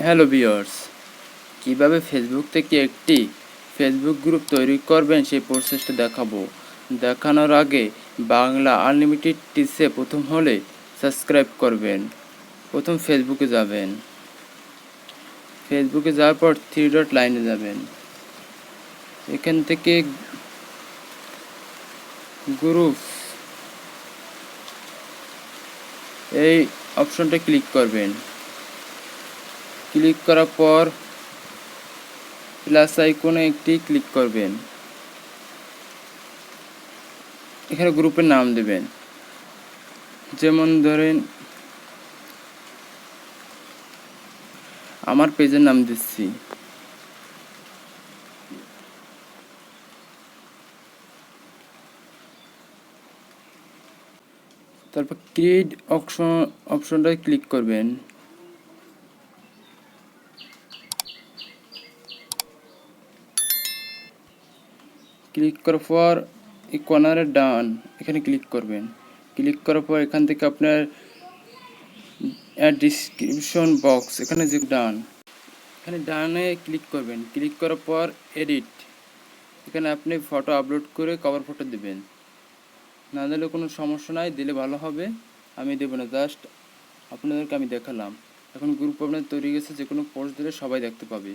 Hello viewers, কিভাবে Facebook থেকে একটি ফেসবুক গ্রুপ তৈরি করবেন সেই প্রসেসটা দেখানোর আগে বাংলা আনলিমিটেড টিপসে প্রথম হলে সাবস্ক্রাইব করবেন। প্রথম ফেসবুকে যাবেন, ফেসবুকে যাওয়ার পর থ্রি ডট লাইনে যাবেন। এখান থেকে গ্রুপ এই অপশনটা ক্লিক করবেন। ক্লিক করার পর প্লাস আইকনে একটি ক্লিক করবেন। এখানে গ্রুপের নাম দেবেন, যেমন ধরেন আমার পেজের নাম দিচ্ছি। তারপর ক্রিয়েট অপশনটায় ক্লিক করবেন। ক্লিক করার পর এই কর্নারে ডান এখানে ক্লিক করবেন। ক্লিক করার পর এখান থেকে আপনার ডিসক্রিপশন বক্স এখানে যে ডান, এখানে ডানে ক্লিক করবেন। ক্লিক করার পর এডিট, এখানে আপনি ফটো আপলোড করে কভার ফটো দেবেন। না দিলে কোনো সমস্যা নাই, দিলে ভালো হবে। আমি দেবো না, জাস্ট আপনাদেরকে আমি দেখালাম। এখন গ্রুপ আপনার তৈরি গেছে, যে কোনো পোস্ট দিলে সবাই দেখতে পাবে।